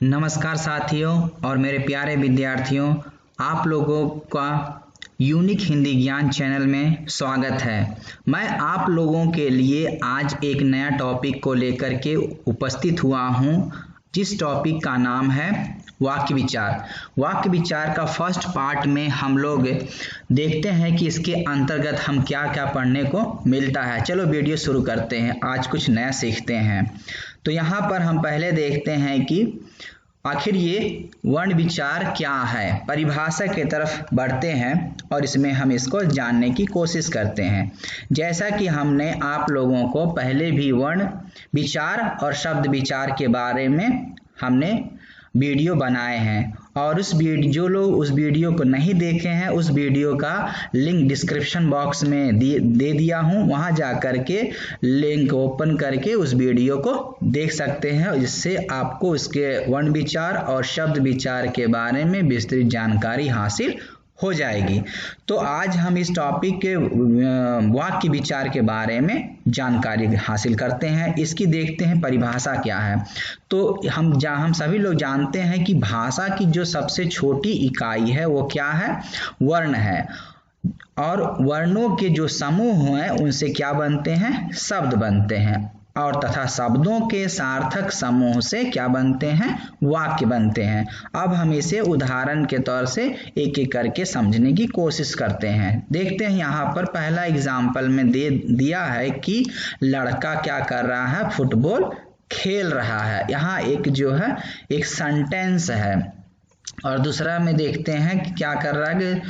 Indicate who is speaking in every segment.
Speaker 1: नमस्कार साथियों और मेरे प्यारे विद्यार्थियों, आप लोगों का यूनिक हिंदी ज्ञान चैनल में स्वागत है। मैं आप लोगों के लिए आज एक नया टॉपिक को लेकर के उपस्थित हुआ हूं, जिस टॉपिक का नाम है वाक्य विचार। वाक्य विचार का फर्स्ट पार्ट में हम लोग देखते हैं कि इसके अंतर्गत हम क्या क्या पढ़ने को मिलता है। चलो वीडियो शुरू करते हैं, आज कुछ नया सीखते हैं। तो यहाँ पर हम पहले देखते हैं कि आखिर ये वर्ण विचार क्या है। परिभाषा की तरफ बढ़ते हैं और इसमें हम इसको जानने की कोशिश करते हैं। जैसा कि हमने आप लोगों को पहले भी वर्ण विचार और शब्द विचार के बारे में हमने वीडियो बनाए हैं, और जो लोग उस वीडियो को नहीं देखे हैं उस वीडियो का लिंक डिस्क्रिप्शन बॉक्स में दे दिया हूं, वहां जा करके लिंक ओपन करके उस वीडियो को देख सकते हैं, जिससे आपको इसके वर्ण विचार और शब्द विचार के बारे में विस्तृत जानकारी हासिल हो जाएगी। तो आज हम इस टॉपिक के वाक्य विचार के बारे में जानकारी हासिल करते हैं। इसकी देखते हैं परिभाषा क्या है। तो हम सभी लोग जानते हैं कि भाषा की जो सबसे छोटी इकाई है वो क्या है, वर्ण है, और वर्णों के जो समूह हैं उनसे क्या बनते हैं, शब्द बनते हैं, और तथा शब्दों के सार्थक समूह से क्या बनते हैं, वाक्य बनते हैं। अब हम इसे उदाहरण के तौर से एक एक करके समझने की कोशिश करते हैं। देखते हैं यहाँ पर पहला एग्जाम्पल में दे दिया है कि लड़का क्या कर रहा है, फुटबॉल खेल रहा है। यहाँ एक जो है एक सेंटेंस है, और दूसरा में देखते हैं कि क्या कर रहा है कि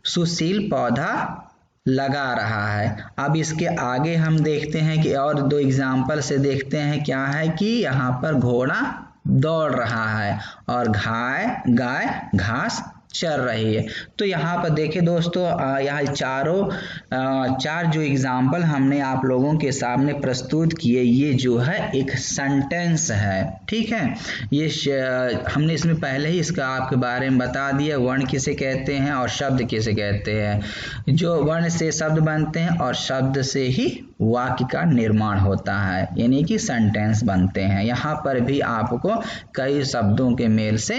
Speaker 1: सुशील पौधा लगा रहा है। अब इसके आगे हम देखते हैं कि और दो एग्जाम्पल से देखते हैं क्या है कि यहाँ पर घोड़ा दौड़ रहा है और गाय घास चर रही है। तो यहाँ पर देखिए दोस्तों, यहाँ चार जो एग्जाम्पल हमने आप लोगों के सामने प्रस्तुत किए, ये जो है एक सेंटेंस है, ठीक है। ये हमने इसमें पहले ही इसका आपके बारे में बता दिया, वर्ण किसे कहते हैं और शब्द किसे कहते हैं। जो वर्ण से शब्द बनते हैं और शब्द से ही वाक्य का निर्माण होता है, यानी कि सेंटेंस बनते हैं। यहाँ पर भी आपको कई शब्दों के मेल से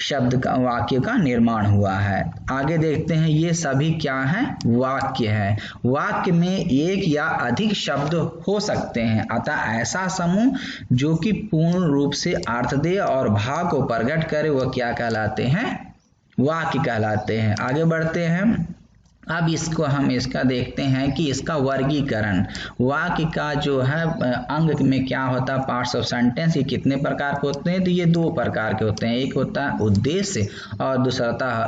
Speaker 1: वाक्य का निर्माण हुआ है। आगे देखते हैं, ये सभी क्या है, वाक्य है। वाक्य में एक या अधिक शब्द हो सकते हैं, अतः ऐसा समूह जो कि पूर्ण रूप से अर्थ दे और भाव को प्रकट करे वो क्या कहलाते हैं, वाक्य कहलाते हैं। आगे बढ़ते हैं। अब इसका देखते हैं कि इसका वर्गीकरण, वाक्य का जो है अंग में क्या होता है, पार्ट्स ऑफ सेंटेंस, ये कितने प्रकार के होते हैं। तो ये दो प्रकार के होते हैं, एक होता है उद्देश्य और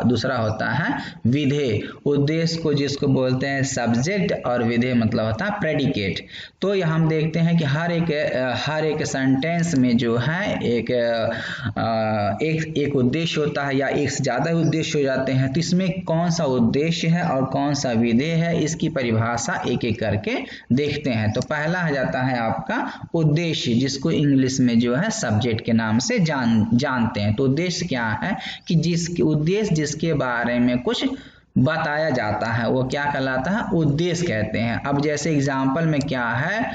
Speaker 1: दूसरा होता है विधेय। उद्देश्य को जिसको बोलते हैं सब्जेक्ट, और विधेय मतलब होता है प्रेडिकेट। तो यहाँ हम देखते हैं कि हर एक सेंटेंस में जो है एक उद्देश्य होता है, या एक से ज्यादा उद्देश्य हो जाते हैं। तो इसमें कौन सा उद्देश्य है और कौन सा विधेय है, इसकी परिभाषा एक एक करके देखते हैं। तो पहला आ जाता है आपका उद्देश्य, जिसको इंग्लिश में जो है सब्जेक्ट के नाम से जानते हैं। तो उद्देश्य क्या है कि जिसके बारे में कुछ बताया जाता है वो क्या कहलाता है, उद्देश्य कहते हैं। अब जैसे एग्जाम्पल में क्या है,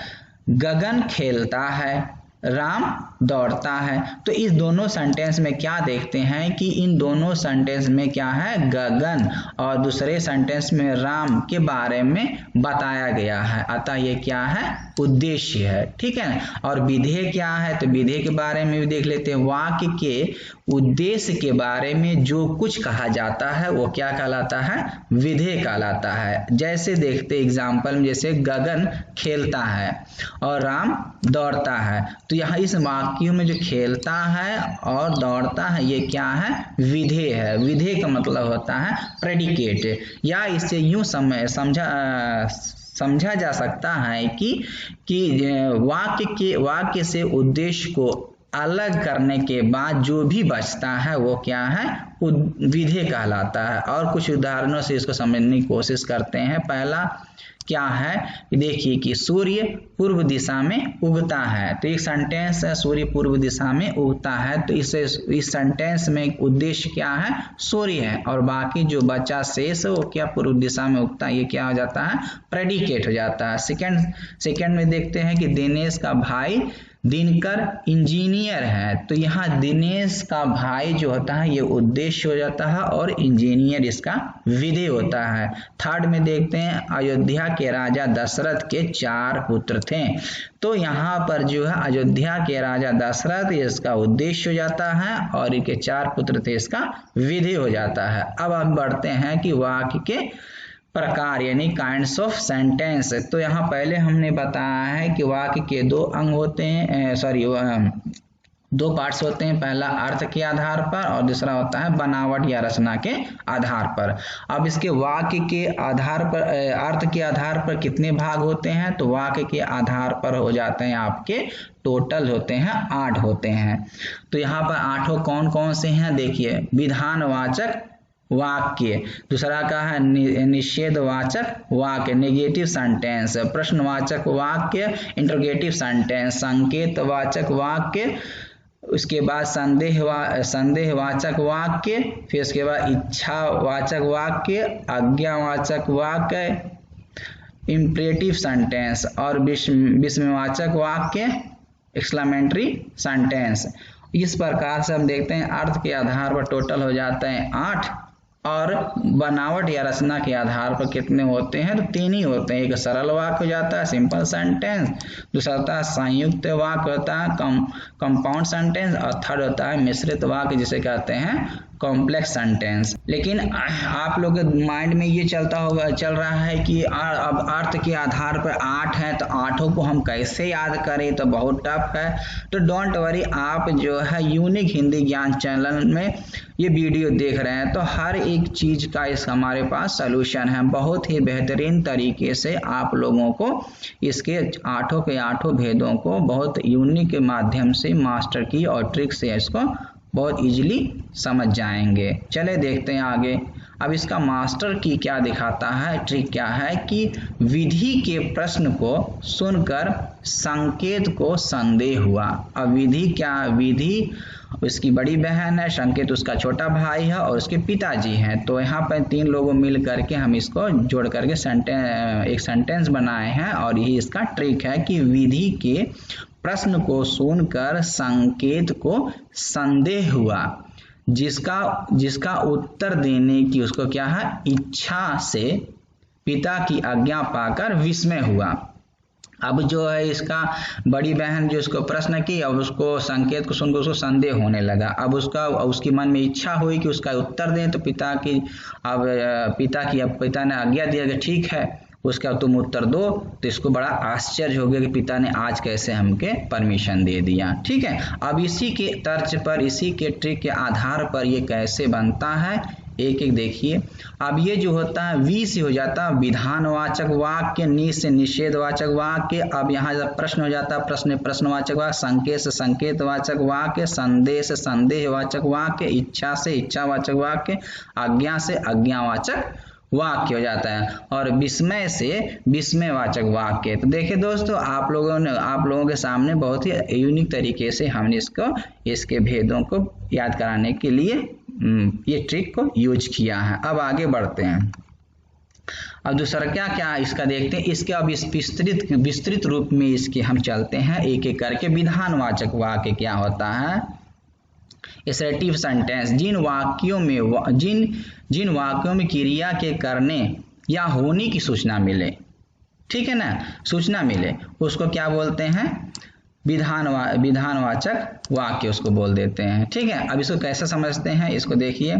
Speaker 1: गगन खेलता है, राम दौड़ता है। तो इस दोनों सेंटेंस में क्या देखते हैं कि इन दोनों सेंटेंस में क्या है, गगन और दूसरे सेंटेंस में राम के बारे में बताया गया है, अतः ये क्या है, उद्देश्य है, ठीक है। और विधेय क्या है, तो विधेय के बारे में भी देख लेते हैं। वाक्य के उद्देश्य के बारे में जो कुछ कहा जाता है वो क्या कहलाता है, विधेय कहलाता है। जैसे देखते एग्जाम्पल में, जैसे गगन खेलता है और राम दौड़ता है। तो यहाँ इस वाक्य में जो खेलता है और दौड़ता है ये क्या है, विधेय है। विधेय का मतलब होता है प्रेडिकेट, या इसे यूं समझा जा सकता है कि वाक्य से उद्देश्य को अलग करने के बाद जो भी बचता है वो क्या है, विधेय कहलाता है। और कुछ उदाहरणों से इसको समझने की कोशिश करते हैं। पहला क्या है, देखिए कि सूर्य पूर्व दिशा में उगता है। तो एक सेंटेंस है, सूर्य पूर्व दिशा में उगता है। तो इस सेंटेंस में उद्देश्य क्या है, सूर्य है, और बाकी जो बचा शेष है वो क्या पूर्व दिशा में उगता है, ये क्या हो जाता है, प्रेडिकेट हो जाता है। सेकंड में देखते हैं कि दिनेश का भाई दिनकर इंजीनियर है, तो यहाँ दिनेश का भाई जो होता है ये उद्देश्य हो जाता है और इंजीनियर इसका विधि होता है। थर्ड में देखते हैं अयोध्या के राजा दशरथ के 4 पुत्र थे, तो यहाँ पर जो है अयोध्या के राजा दशरथ इसका उद्देश्य हो जाता है और इनके 4 पुत्र थे इसका विधि हो जाता है। अब हम बढ़ते हैं कि वाक्य के प्रकार यानी काइंड्स ऑफ सेंटेंस। तो यहाँ पहले हमने बताया है कि वाक्य के 2 अंग होते हैं, 2 पार्ट्स होते हैं, पहला अर्थ के आधार पर और दूसरा होता है बनावट या रचना के आधार पर। अब इसके वाक्य के आधार पर अर्थ के आधार पर कितने भाग होते हैं, तो वाक्य के आधार पर हो जाते हैं आपके टोटल होते हैं 8 होते हैं। तो यहाँ पर 8 कौन कौन से हैं, देखिए विधानवाचक वाक्य, दूसरा का है निषेधवाचक वाक्य नेगेटिव सेंटेंस, प्रश्नवाचक वाक्य इंटरोगेटिव सेंटेंस, संकेतवाचक वाक्य, उसके बाद संदेहवाचक वाक्य, फिर उसके बाद इच्छावाचक वाक्य, आज्ञावाचक वाक्य इंपरेटिव सेंटेंस और विस्मयवाचक वाक्य एक्सक्लेमेटरी सेंटेंस। इस प्रकार से हम देखते हैं अर्थ के आधार पर टोटल हो जाते हैं 8 और बनावट या रचना के आधार पर कितने होते हैं, तो 3 ही होते हैं। एक सरल वाक्य हो जाता है सिंपल सेंटेंस, दूसरा होता है संयुक्त वाक्य होता है कंपाउंड सेंटेंस और थर्ड होता है मिश्रित वाक्य जिसे कहते हैं कॉम्प्लेक्स सेंटेंस। लेकिन आप लोग के माइंड में ये चल रहा है कि अब अर्थ के आधार पर 8 है तो 8 को हम कैसे याद करें, तो बहुत टफ है। तो डोंट वरी, आप जो है यूनिक हिंदी ज्ञान चैनल में ये वीडियो देख रहे हैं तो हर एक चीज का इस हमारे पास सलूशन है। बहुत ही बेहतरीन तरीके से आप लोगों को इसके 8 के 8 भेदों को बहुत यूनिक के माध्यम से मास्टर की और ट्रिक से इसको बहुत इजीली समझ जाएंगे। चले देखते हैं आगे। अब इसका मास्टर की क्या दिखाता है, ट्रिक क्या है कि विधि के प्रश्न को सुनकर संकेत को संदेह हुआ। अब विधि क्या, विधि उसकी बड़ी बहन है, संकेत उसका छोटा भाई है और उसके पिताजी हैं। तो यहाँ पर 3 लोगों मिल करके हम इसको जोड़ करके एक सेंटेंस बनाए हैं और यही इसका ट्रिक है कि विधि के प्रश्न को सुनकर संकेत को संदेह हुआ, जिसका उत्तर देने की उसको क्या है इच्छा से पिता की आज्ञा पाकर विस्मय हुआ। अब जो है इसका बड़ी बहन जो उसको प्रश्न की, अब उसको संकेत को सुनकर उसको संदेह होने लगा। अब उसकी मन में इच्छा हुई कि उसका उत्तर दें, तो पिता ने आज्ञा दिया कि ठीक है उसका तुम उत्तर दो। तो इसको बड़ा आश्चर्य हो गया कि पिता ने आज कैसे हमके परमिशन दे दिया। ठीक है, अब इसी के तर्ज पर, इसी के ट्रिक के आधार पर ये कैसे बनता है एक एक देखिए। अब ये जो होता है वी से हो जाता है विधानवाचक वाक्य, नि से निषेधवाचक वाक्य। अब यहाँ जब प्रश्न हो जाता है प्रश्नवाचक वाक्य, संकेत से संकेतवाचक वाक्य, संदेह से संदेहवाचक वाक्य, इच्छा से इच्छावाचक वाक्य, आज्ञा से आज्ञावाचक वाक्य हो जाता है और विस्मय से विस्मयवाचक वाक्य। तो देखिए दोस्तों, आप लोगों के सामने बहुत ही यूनिक तरीके से हमने इसके भेदों को याद कराने के लिए ये ट्रिक को यूज किया है। अब आगे बढ़ते हैं। अब दूसरा क्या इसका देखते हैं। इसके अब इस विस्तृत रूप में इसके हम चलते हैं एक एक करके। विधानवाचक वाक्य क्या होता है, असर्टिव सेंटेंस, जिन वाक्यों में क्रिया के करने या होने की सूचना मिले, ठीक है ना, सूचना मिले, उसको क्या बोलते हैं विधानवाचक वाक्य उसको बोल देते हैं। ठीक है, अब इसको कैसे समझते हैं, इसको देखिए।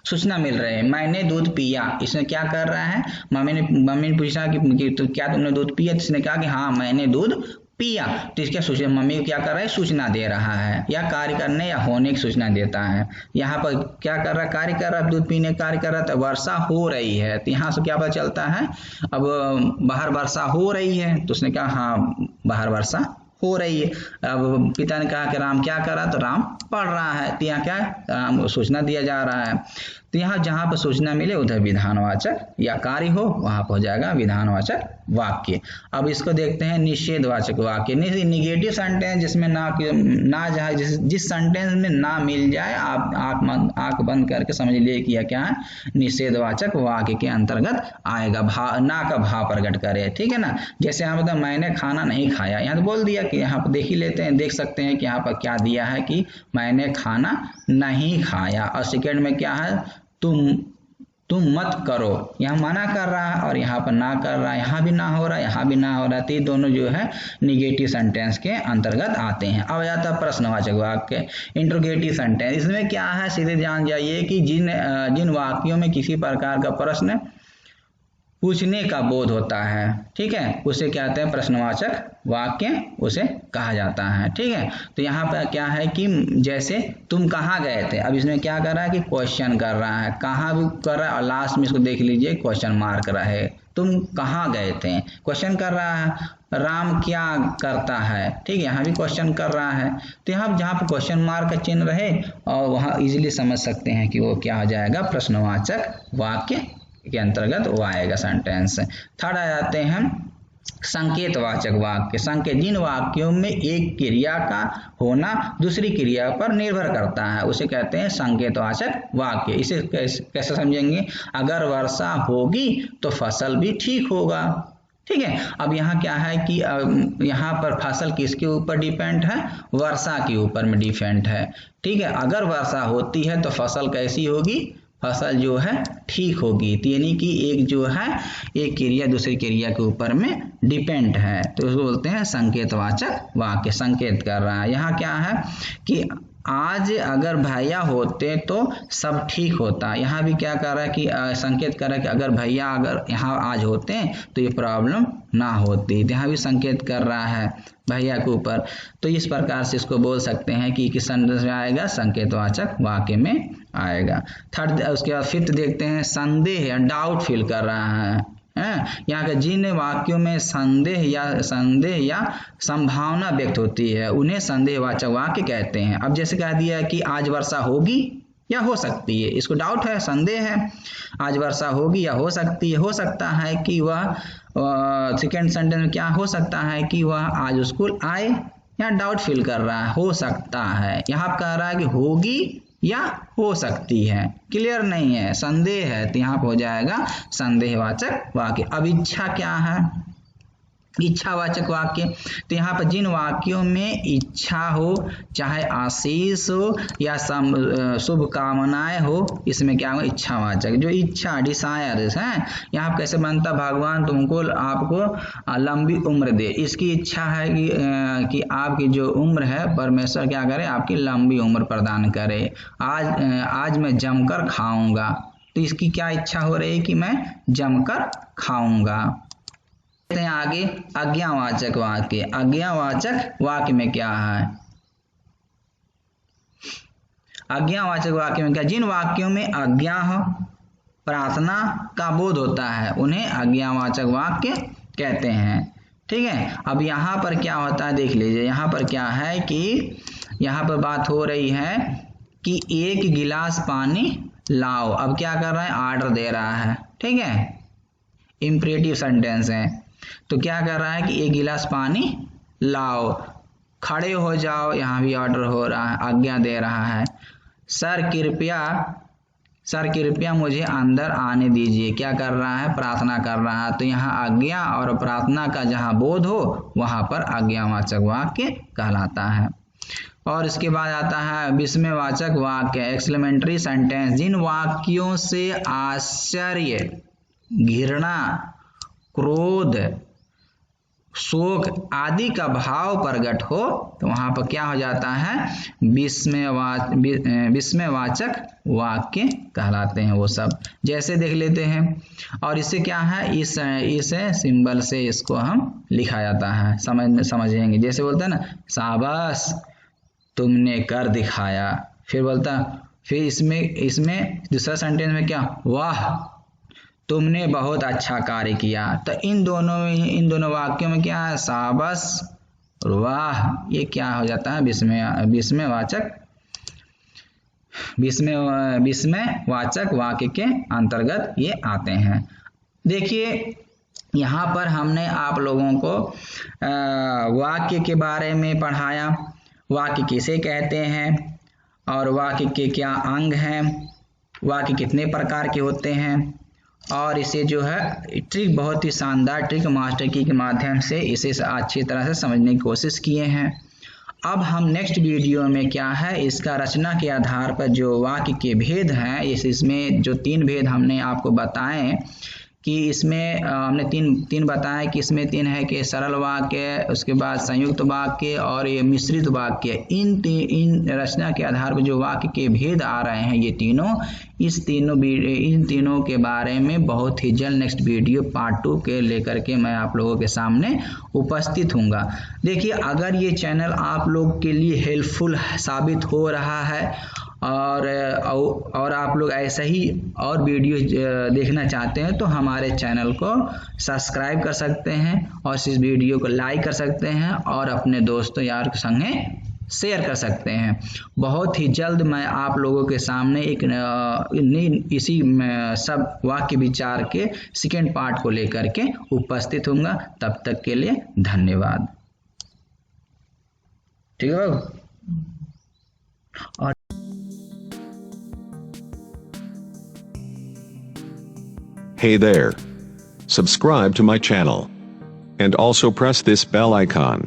Speaker 1: सूचना मिल रही है, मैंने दूध पिया। इसने क्या कर रहा है, मम्मी ने पूछा कि तो क्या तुमने दूध पिया, इसने कहा कि हाँ मैंने दूध पिया। तो इसका सूचना, मम्मी क्या कर रहा है, सूचना दे रहा है, या कार्य करने या होने की सूचना देता है। यहाँ पर क्या कर रहा है, कार्य कर रहा है, दूध पीने कार्य कर रहा है। तो वर्षा हो रही है, तो यहाँ से क्या पता चलता है, अब बाहर वर्षा हो रही है, तो उसने कहा हाँ बाहर वर्षा हो रही है। अब पिता ने कहा कि राम क्या कर रहा, तो राम पढ़ रहा है, तो यहाँ क्या है, राम को सूचना दिया जा रहा है। तो यहाँ जहाँ पर सूचना मिले उधर विधानवाचक या कार्य हो वहां पर हो जाएगा विधानवाचक वाक्य। अब इसको देखते हैं निषेधवाचक वाक्य। निगेटिव सेंटेंस जिसमें ना जाए, जिस सेंटेंस में ना मिल जाए, आप आंख बंद करके समझ लिए कि यह क्या है, निषेधवाचक वाक्य के अंतर्गत आएगा। ना का भाव प्रकट करे, ठीक है ना। जैसे यहाँ मतलब मैंने खाना नहीं खाया, यहाँ तो बोल दिया कि यहाँ पर देख ही लेते हैं, देख सकते हैं कि यहाँ पर क्या दिया है कि मैंने खाना नहीं खाया। और सेकेंड में क्या है, तुम मत करो, यहाँ मना कर रहा है और यहाँ पर ना कर रहा है, यहाँ भी ना हो रहा है, यहाँ भी ना हो रहा है। तो ये दोनों जो है निगेटिव सेंटेंस के अंतर्गत आते हैं। अब आता है प्रश्नवाचक वाक्य, इंट्रोगेटिव सेंटेंस। इसमें क्या है, सीधे जान जाइए कि जिन वाक्यों में किसी प्रकार का प्रश्न पूछने का बोध होता है, ठीक है, उसे क्या कहते हैं, प्रश्नवाचक वाक्य उसे कहा जाता है, ठीक है। तो यहाँ पर क्या है कि जैसे तुम कहाँ गए थे, अब इसमें क्या कर रहा है कि क्वेश्चन कर रहा है, कहाँ भी कर रहा है, और लास्ट में इसको देख लीजिए क्वेश्चन मार्क रहे, तुम कहाँ गए थे, क्वेश्चन कर रहा है। राम क्या करता है, ठीक है, यहाँ भी क्वेश्चन कर रहा है। तो यहाँ जहाँ पर क्वेश्चन मार्क का चिन्ह रहे और वहाँ इजिली समझ सकते हैं कि वो क्या हो जाएगा, प्रश्नवाचक वाक्य के अंतर्गत वो आएगा सेंटेंस। थर्ड आ जाते हैं संकेतवाचक वाक्य। संकेत, जिन वाक्यों में एक क्रिया का होना दूसरी क्रिया पर निर्भर करता है उसे कहते हैं संकेतवाचक वाक्य। इसे कैसे समझेंगे, अगर वर्षा होगी तो फसल भी ठीक होगा, ठीक है। अब यहाँ क्या है कि यहाँ पर फसल किसके ऊपर डिपेंड है, वर्षा के ऊपर में डिपेंड है, ठीक है। अगर वर्षा होती है तो फसल कैसी होगी, फसल जो है ठीक होगी। यानी कि एक जो है एक क्रिया दूसरी क्रिया के ऊपर में डिपेंड है, तो उसको बोलते हैं संकेतवाचक वाक्य, संकेत कर रहा है। यहाँ क्या है कि आज अगर भैया होते तो सब ठीक होता, यहाँ भी क्या कर रहा है कि संकेत कर रहा है कि अगर भैया अगर यहाँ आज होते तो ये प्रॉब्लम ना होती। यहाँ भी संकेत कर रहा है भैया के ऊपर। तो इस प्रकार से इसको बोल सकते हैं कि किस सेंटेंस में आएगा, संकेतवाचक वाक्य में आएगा। थर्ड, उसके बाद फिफ्थ देखते हैं संदेह या डाउट फील कर रहा है। यहाँ के जिन वाक्यों में संदेह या संभावना व्यक्त होती है उन्हें संदेहवाचक वाक्य कहते हैं। अब जैसे कह दिया कि आज वर्षा होगी या हो सकती है, इसको डाउट है, संदेह है, आज वर्षा होगी या हो सकती है। हो सकता है कि वह सेकेंड सेंटेंस में क्या हो सकता है कि वह आज स्कूल आए, या डाउट फील कर रहा है, हो सकता है। यहाँ कह रहा है कि होगी या हो सकती है, क्लियर नहीं है, संदेह है, तो यहाँ पर हो जाएगा संदेहवाचक वाक्य। अब इच्छा क्या है, इच्छावाचक वाक्य। तो यहाँ पर जिन वाक्यों में इच्छा हो, चाहे आशीष हो या शुभकामनाएं हो, इसमें क्या हो, इच्छावाचक। जो इच्छा डिसायर्स है, यहाँ पर कैसे बनता, भगवान तुमको आपको लंबी उम्र दे, इसकी इच्छा है कि आपकी जो उम्र है परमेश्वर क्या करे, आपकी लंबी उम्र प्रदान करे। आज मैं जमकर खाऊंगा, तो इसकी क्या इच्छा हो रही है कि मैं जमकर खाऊंगा। आगे आज्ञावाचक वाक्य। आज्ञावाचक वाक्य में क्या है, आज्ञावाचक वाक्य में क्या, जिन वाक्यों में आज्ञा हो, प्रार्थना का बोध होता है उन्हें आज्ञावाचक वाक्य कहते हैं, ठीक है। अब यहाँ पर क्या होता है देख लीजिए, यहाँ पर क्या है कि यहाँ पर बात हो रही है कि एक गिलास पानी लाओ। अब क्या कर रहा है, आर्डर दे रहा है, ठीक है, इंपरेटिव सेंटेंस है। तो क्या कर रहा है कि एक गिलास पानी लाओ, खड़े हो जाओ, यहाँ भी ऑर्डर हो रहा है, आज्ञा दे रहा है। सर कृपया मुझे अंदर आने दीजिए, क्या कर रहा है, प्रार्थना कर रहा है। तो यहाँ आज्ञा और प्रार्थना का जहाँ बोध हो वहाँ पर आज्ञावाचक वाक्य कहलाता है। और इसके बाद आता है विस्मयवाचक वाक्य, एक्सक्लेमेटरी सेंटेंस। जिन वाक्यों से आश्चर्य, घृणा, क्रोध, शोक आदि का भाव प्रकट हो तो वहां पर क्या हो जाता है, विस्मयवाचक वाक्य कहलाते हैं वो सब। जैसे देख लेते हैं, और इससे क्या है, इस सिंबल से इसको हम लिखा जाता है, समझेंगे। जैसे बोलते हैं ना, शाबाश तुमने कर दिखाया। फिर बोलता, फिर इसमें दूसरा सेंटेंस में क्या, वाह तुमने बहुत अच्छा कार्य किया। तो इन दोनों वाक्यों में क्या है, शाबाश वाह, ये क्या हो जाता है, विस्मयवाचक वाक्य के अंतर्गत ये आते हैं। देखिए यहाँ पर हमने आप लोगों को वाक्य के बारे में पढ़ाया, वाक्य किसे कहते हैं और वाक्य के क्या अंग हैं, वाक्य कितने प्रकार के होते हैं, और इसे जो है ट्रिक, बहुत ही शानदार ट्रिक मास्टर की के माध्यम से इसे अच्छी तरह से समझने की कोशिश किए हैं। अब हम नेक्स्ट वीडियो में क्या है, इसका रचना के आधार पर जो वाक्य के भेद हैं, इसमें जो 3 भेद हमने आपको बताए कि इसमें हमने तीन बताए कि इसमें 3 है कि सरल वाक्य, उसके बाद संयुक्त वाक्य और ये मिश्रित वाक्य। इन रचना के आधार पर जो वाक्य के भेद आ रहे हैं ये तीनों, इन तीनों के बारे में बहुत ही जल्द नेक्स्ट वीडियो पार्ट 2 के लेकर के मैं आप लोगों के सामने उपस्थित हूँगा। देखिए अगर ये चैनल आप लोग के लिए हेल्पफुल साबित हो रहा है और आप लोग ऐसा ही और वीडियो देखना चाहते हैं तो हमारे चैनल को सब्सक्राइब कर सकते हैं और इस वीडियो को लाइक कर सकते हैं और अपने दोस्तों यार के संगे शेयर कर सकते हैं। बहुत ही जल्द मैं आप लोगों के सामने इसी सब वाक्य विचार के सेकेंड पार्ट को लेकर के उपस्थित होऊंगा। तब तक के लिए धन्यवाद। ठीक है बाबू। और
Speaker 2: Hey there. Subscribe to my channel. And also press this bell icon.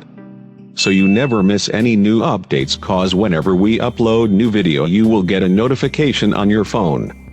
Speaker 2: So you never miss any new updates, cause whenever we upload new video you will get a notification on your phone.